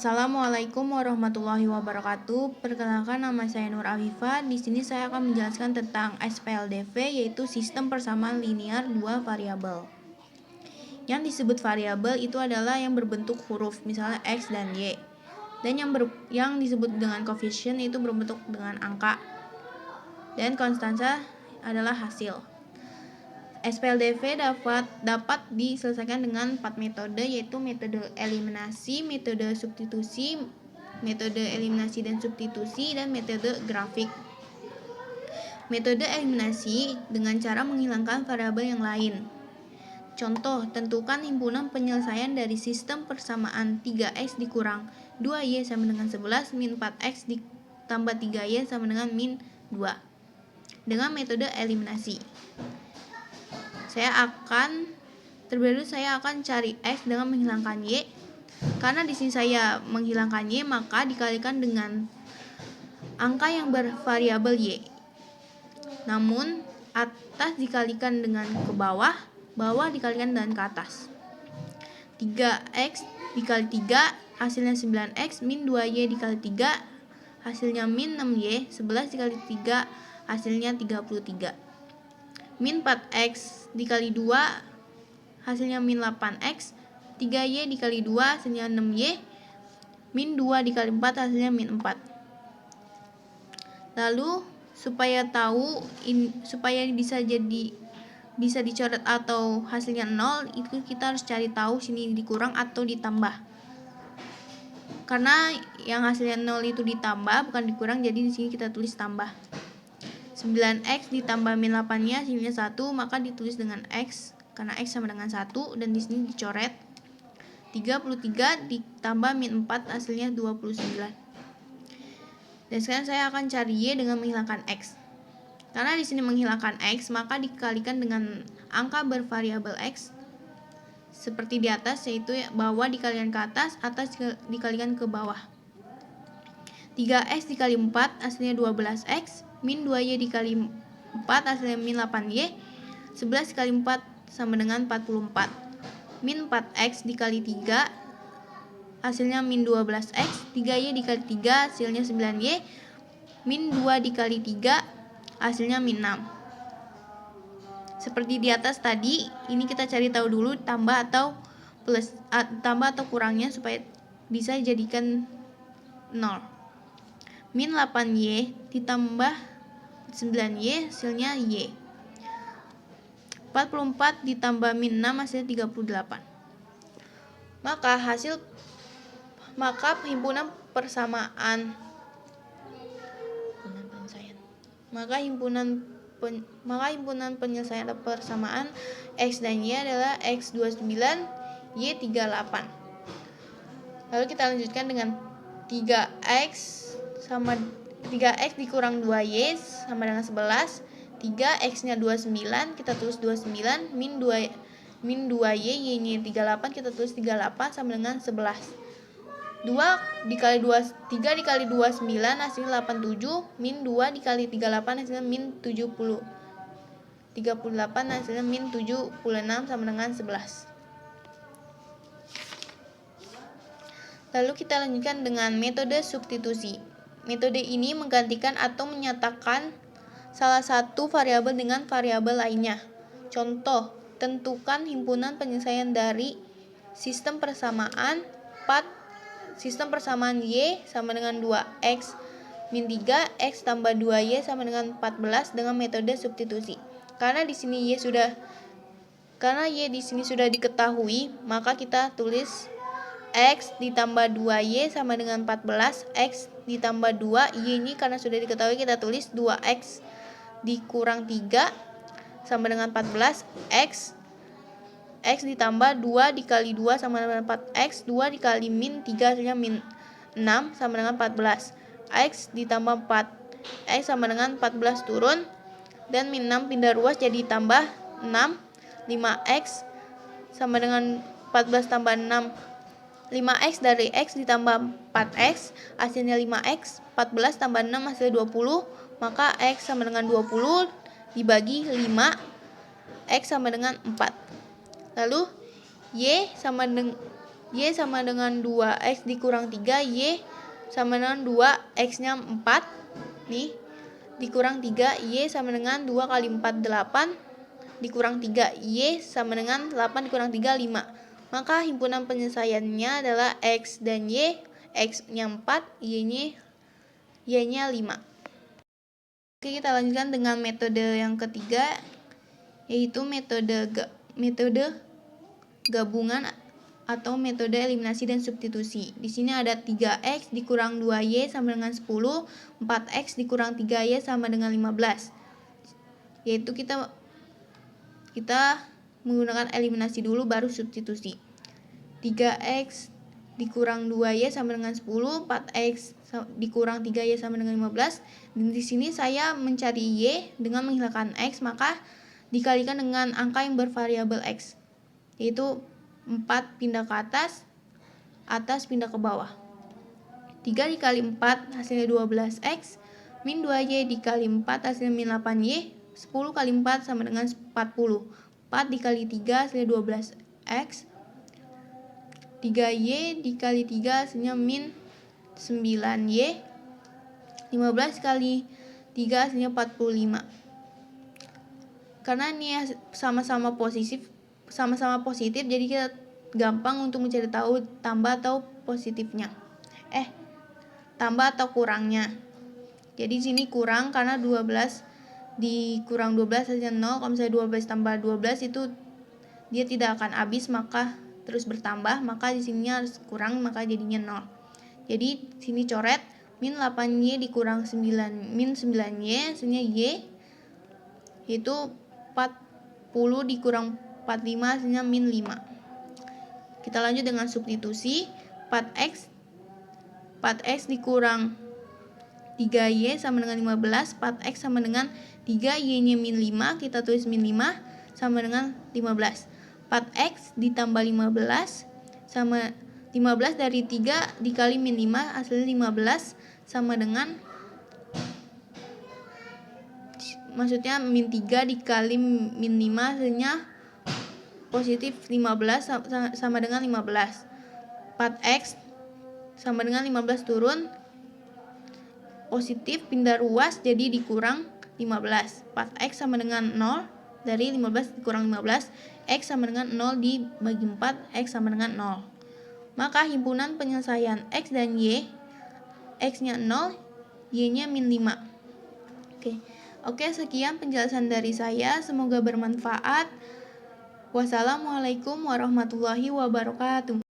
Assalamualaikum warahmatullahi wabarakatuh. Perkenalkan, nama saya Nur Afifah. Di sini saya akan menjelaskan tentang SPLDV, yaitu sistem persamaan linear dua variabel. Yang disebut variabel itu adalah yang berbentuk huruf, misalnya X dan Y. Dan yang disebut dengan koefisien itu berbentuk dengan angka. Dan konstansa adalah hasil. SPLDV dapat diselesaikan dengan 4 metode, yaitu metode eliminasi, metode substitusi, metode eliminasi dan substitusi, dan metode grafik. Metode eliminasi dengan cara menghilangkan variabel yang lain. Contoh, tentukan himpunan penyelesaian dari sistem persamaan 3x dikurang 2y sama dengan 11 min 4x ditambah 3y sama dengan min 2 dengan metode eliminasi. Terlebih dahulu saya akan cari X dengan menghilangkan Y. Karena di sini saya menghilangkan Y, maka dikalikan dengan angka yang bervariabel Y. Namun, atas dikalikan dengan ke bawah, bawah dikalikan dengan ke atas. 3X dikali 3, hasilnya 9X, min 2Y dikali 3, hasilnya min 6Y, 11 dikali 3, hasilnya 33. Min 4x dikali 2 hasilnya min 8x, 3y dikali 2 hasilnya 6y, min 2 dikali 4 hasilnya min 4. Lalu supaya bisa dicoret atau hasilnya 0, itu kita harus cari tahu sini dikurang atau ditambah. Karena yang hasilnya 0 itu ditambah bukan dikurang, jadi di sini kita tulis tambah. 9x ditambah min 8-nya hasilnya 1, maka ditulis dengan x karena x sama dengan 1 dan di sini dicoret. 33 ditambah min 4 hasilnya 29. Dan sekarang saya akan cari y dengan menghilangkan x. Karena di sini menghilangkan x, maka dikalikan dengan angka bervariabel x seperti di atas, yaitu bawah dikalikan ke atas dikalikan ke bawah. 3x dikali 4 hasilnya 12x, min 2y dikali 4 hasilnya min 8y, 11 dikali 4 sama dengan 44. Min 4x dikali 3 hasilnya min 12x, 3y dikali 3 hasilnya 9y, min 2 dikali 3 hasilnya min 6. Seperti di atas tadi, ini kita cari tahu dulu tambah atau kurangnya supaya bisa jadikan 0. Min 8y ditambah 9y hasilnya y. 44 ditambah min 6 hasilnya 38. Maka himpunan penyelesaian persamaan X dan Y adalah X 29, Y 38. Lalu kita lanjutkan dengan 3x dikurang 2y sama dengan 11. 3x-nya 29, kita tulis 29, min 2y, y-nya 38, kita tulis 38 sama dengan 11. 3 dikali 29 hasilnya 87, min 2 dikali 38 hasilnya min 70. 38 hasilnya min 76 sama dengan 11. Lalu kita lanjutkan dengan metode substitusi. Metode ini menggantikan atau menyatakan salah satu variabel dengan variabel lainnya. Contoh, tentukan himpunan penyelesaian dari sistem persamaan Y sama dengan 2x min 3, x tambah 2y sama dengan 14 dengan metode substitusi. Karena y di sini sudah diketahui, maka kita tulis x ditambah 2y sama dengan 14, x ditambah 2, y ini karena sudah diketahui kita tulis 2x dikurang 3 sama dengan 14, x ditambah 2 dikali 2 sama dengan 4x, 2 dikali min 3 hasilnya min 6 sama dengan 14, x ditambah 4, x sama dengan 14 turun, dan min 6 pindah ruas jadi tambah 6, 5x sama dengan 14 tambah 6, 5x dari x ditambah 4x hasilnya 5x, 14 tambah 6 hasilnya 20, maka x sama dengan 20 dibagi 5, x sama dengan 4. Lalu y sama dengan Y sama dengan 2X dikurang 3, Y sama dengan 2, X-nya 4. Nih, dikurang 3, Y sama dengan 2 kali 4, 8. Dikurang 3, Y sama dengan 8 dikurang 3, 5. Maka himpunan penyelesaiannya adalah X dan Y. X-nya 4, Y-nya 5. Oke, kita lanjutkan dengan metode yang ketiga, yaitu metode gabungan atau metode eliminasi dan substitusi. Di sini ada 3X dikurang 2Y sama dengan 10, 4X dikurang 3Y sama dengan 15. Yaitu kita menggunakan eliminasi dulu baru substitusi. 3X dikurang 2Y sama dengan 10, 4X dikurang 3Y sama dengan 15. Dan di sini saya mencari Y dengan menghilangkan X, maka dikalikan dengan angka yang bervariabel X, yaitu 4 pindah ke atas pindah ke bawah. 3 dikali 4 hasilnya 12X, min 2Y dikali 4 hasilnya min 8Y, 10 kali 4 sama dengan 40. 4 dikali 3 hasilnya 12X, 3Y dikali 3 hasilnya min 9Y, 15 kali 3 hasilnya 45. Karena ini sama-sama positif, jadi kita gampang untuk mencari tahu tambah atau positifnya. Tambah atau kurangnya. Jadi sini kurang karena 12 dikurang 12 hasilnya 0. Kalau misalnya 12 tambah 12 itu dia tidak akan habis, maka terus bertambah, maka di sini harus kurang, maka jadinya 0. Jadi sini coret min 8Y dikurang 9, min 9Y hasilnya Y, yaitu 40 dikurang 45 hasilnya min 5. Kita lanjut dengan substitusi. 4X dikurang 3Y sama dengan 15. 4X sama dengan 3, Y-nya min 5, kita tulis min 5 sama dengan 15. 4X ditambah 15 sama 15 dari 3 dikali min 5 hasilnya 15 sama dengan, maksudnya min 3 dikali min 5 hasilnya positif 15 sama dengan 15. 4X sama dengan 15 turun, positif pindah ruas jadi dikurang 15. 4X sama dengan 0, dari 15 dikurang 15, X sama dengan 0 dibagi 4, X sama dengan 0. Maka himpunan penyelesaian X dan Y, X-nya 0, Y-nya min 5. Oke, sekian penjelasan dari saya, semoga bermanfaat. Wassalamualaikum warahmatullahi wabarakatuh.